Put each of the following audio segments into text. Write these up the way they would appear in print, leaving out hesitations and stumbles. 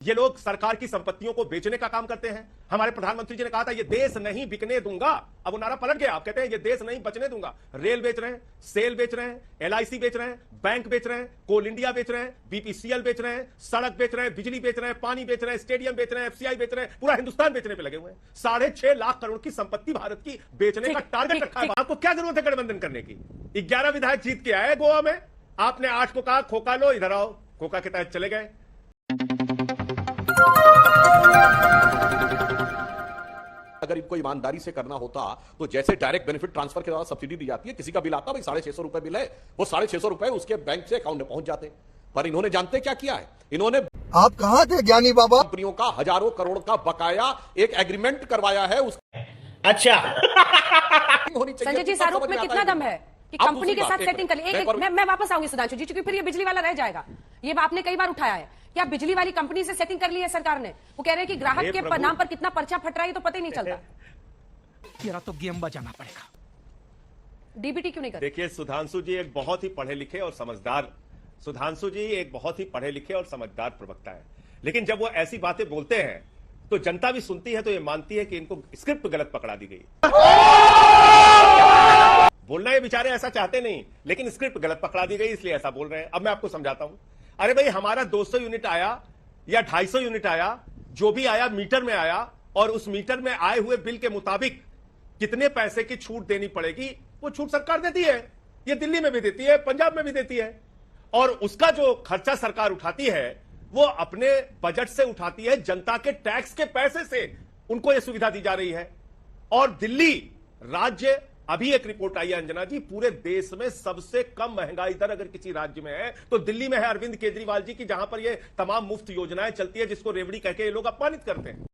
ये लोग सरकार की संपत्तियों को बेचने का काम करते हैं। हमारे प्रधानमंत्री जी ने कहा था ये देश नहीं बिकने दूंगा, अब वो नारा पलट गया। आप कहते हैं ये देश नहीं बचने दूंगा। रेल बेच रहे हैं, सेल बेच रहे हैं, एलआईसी बेच रहे हैं, बैंक बेच रहे हैं, कोल इंडिया बेच रहे हैं, बीपीसीएल बेच रहे हैं, सड़क बेच रहे हैं, बिजली बेच रहे हैं, पानी बेच रहे हैं, स्टेडियम बेच रहे हैं, एफसीआई बेच रहे हैं, पूरा हिंदुस्तान बेचने पे लगे हुए हैं। 6.5 लाख करोड़ की संपत्ति भारत की बेचने का टारगेट रखा है। आपको क्या जरूरत है गठबंधन करने की? 11 विधायक जीत के आए गोवा में, आपने 8 को कहा खोखा लो, इधर आओ, खोखा के तहत चले गए। अगर इनको ईमानदारी से करना होता तो जैसे डायरेक्ट बेनिफिट ट्रांसफर के द्वारा सब्सिडी दी जाती है, किसी का बिल आता भाई 650 रुपए बिल है, वो 650 रुपए उसके बैंक से अकाउंट में पहुंच जाते। पर इन्होंने जानते क्या किया है? इन्होंने आप कहां थे ज्ञानी बाबा? कंपनियों का हजारों करोड़ का बकाया एक एग्रीमेंट करवाया है। अच्छा संजय जी, शाहरुख में कितना दम है कि कंपनी के साथ सेटिंग कर ली? मैं वापस आऊंगी सुधांशु जी, क्योंकि फिर ये बिजली वाला रह जाएगा। ये आपने कई बार उठाया है, क्या बिजली वाली कंपनी से सेटिंग कर ली है सरकार ने? वो कह रहे हैं कि ग्राहक के नाम पर कितना पर्चा फट रहा है तो पता ही नहीं चलता। तेरा तो गेम बजाना पड़ेगा। डीबीटी क्यों नहीं कर? देखिए सुधांशु जी एक बहुत ही पढ़े लिखे और समझदार प्रवक्ता है, लेकिन जब वो ऐसी बातें बोलते हैं तो जनता भी सुनती है तो ये मानती है कि इनको स्क्रिप्ट गलत पकड़ा दी गई। बोलना ये बेचारे ऐसा चाहते नहीं, लेकिन स्क्रिप्ट गलत पकड़ा दी गई इसलिए ऐसा बोल रहे हैं। अब मैं आपको समझाता हूं। अरे भाई, हमारा 200 यूनिट आया या 250 यूनिट आया, जो भी आया मीटर में आया, और उस मीटर में आए हुए बिल के मुताबिक कितने पैसे की छूट देनी पड़ेगी वो छूट सरकार देती है। ये दिल्ली में भी देती है, पंजाब में भी देती है, और उसका जो खर्चा सरकार उठाती है वो अपने बजट से उठाती है, जनता के टैक्स के पैसे से उनको यह सुविधा दी जा रही है। और दिल्ली राज्य, अभी एक रिपोर्ट आई है अंजना जी, पूरे देश में सबसे कम महंगाई दर अगर किसी राज्य में है तो दिल्ली में है, अरविंद केजरीवाल जी की, जहां पर ये तमाम मुफ्त योजनाएं चलती है जिसको रेवड़ी कहकर ये लोग अपमानित करते हैं।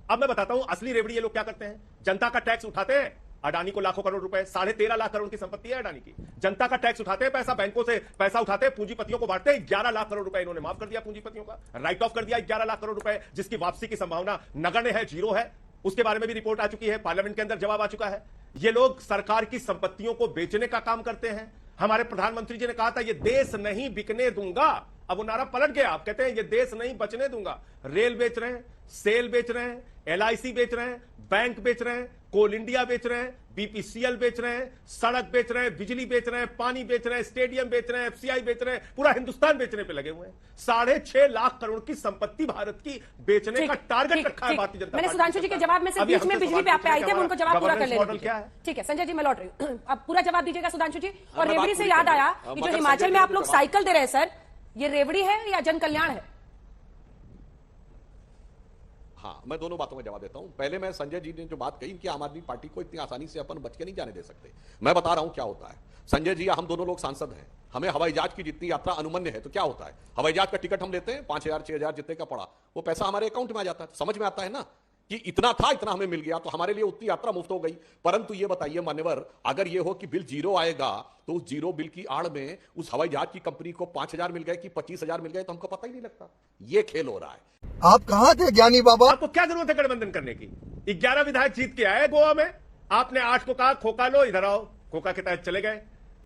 अब मैं बताता हूं असली रेवड़ी ये लोग क्या करते हैं। जनता का टैक्स उठाते हैं, अडानी को लाखों करोड़ रुपए, 13.5 लाख करोड़ की संपत्ति है अडानी की। जनता का टैक्स उठाते हैं, पैसा बैंकों से पैसा उठाते हैं, पूंजीपतियों को बांटते हैं। 11 लाख करोड़ रुपए इन्होंने माफ कर दिया पूंजीपतियों का, राइट ऑफ कर दिया 11 लाख करोड़ रुपए, जिसकी वापसी की संभावना नगण्य है, जीरो है। उसके बारे में भी रिपोर्ट आ चुकी है, पार्लियामेंट के अंदर जवाब आ चुका है। ये लोग सरकार की संपत्तियों को बेचने का काम करते हैं। हमारे प्रधानमंत्री जी ने कहा था ये देश नहीं बिकने दूंगा, अब वो नारा पलट गया। आप कहते हैं ये देश नहीं बचने दूंगा। रेल बेच रहे हैं, सेल बेच रहे हैं, एलआईसी बेच रहे हैं, बैंक बेच रहे हैं, कोल इंडिया बेच रहे हैं, बीपीसीएल बेच रहे हैं, सड़क बेच रहे हैं, बिजली बेच रहे हैं, पानी बेच रहे हैं, स्टेडियम बेच रहे हैं, एफसीआई बेच रहे हैं, पूरा हिंदुस्तान बेचने पे लगे हुए हैं। 6.5 लाख करोड़ की संपत्ति भारत की बेचने का टारगेट रखा है भारतीय जनता पार्टी। मैंने सुधांशु जी के जवाब में से बीच में बिजली पे आप पे आई थे, उनको जवाब पूरा कर लेना। ठीक है संजय जी, मैं लौट रही हूँ, अब पूरा जवाब दीजिएगा सुधांशु जी। और रेवड़ी से याद आया कि जो हिमाचल में आप लोग साइकिल दे रहे हैं सर, ये रेवड़ी है या जन कल्याण है? हाँ, मैं दोनों बातों में जवाब देता हूं। पहले मैं संजय जी ने जो बात कही कि आम आदमी पार्टी को इतनी आसानी से अपन बच के नहीं जाने दे सकते, मैं बता रहा हूं क्या होता है। संजय जी, हम दोनों लोग सांसद हैं, हमें हवाई जहाज की जितनी यात्रा अनुमन्य है तो क्या होता है, हवाई जहाज का टिकट हम लेते हैं, 5,000 6,000 जितने का पड़ा, वो पैसा हमारे अकाउंट में आ जाता है। समझ में आता है ना कि इतना था, इतना हमें मिल गया, तो हमारे लिए उतनी यात्रा मुफ्त हो गई। परंतु ये बताइए मान्यवर, अगर ये हो कि बिल जीरो आएगा तो उस जीरो बिल की आड़ में उस हवाई जहाज की कंपनी को 5,000 मिल गए कि 25,000 मिल गए तो हमको पता ही नहीं लगता। ये खेल हो रहा है। आप कहां थे ज्ञानी बाबा? आपको क्या जरूरत है गठबंधन करने की? 11 विधायक जीत के आए गोवा में, आपने 8 को कहा खोखा लो, इधर आओ, खोखा के तहत चले गए।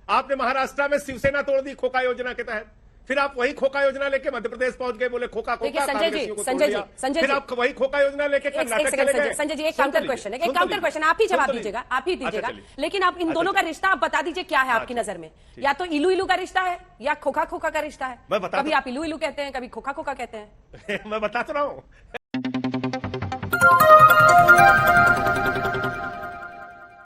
आपने महाराष्ट्र में शिवसेना तोड़ दी खोखा योजना के तहत, फिर आप वही खोखा योजना लेके मध्य प्रदेश पहुंच गए, बोले खोखा खोखा। संजय जी, फिर आप वही खोखा योजना लेके कर्नाटक चले गए। संजय जी, एक काउंटर क्वेश्चन, आप ही जवाब दीजिएगा, आप ही दीजिएगा। लेकिन आप इन दोनों का रिश्ता आप बता दीजिए क्या है आपकी नजर में? या तो इलू इलू का रिश्ता है या खोखा खोखा का रिश्ता है। कभी आप इलू इलू कहते हैं, कभी खोखा खोखा कहते हैं। मैं बता तो रहा हूं।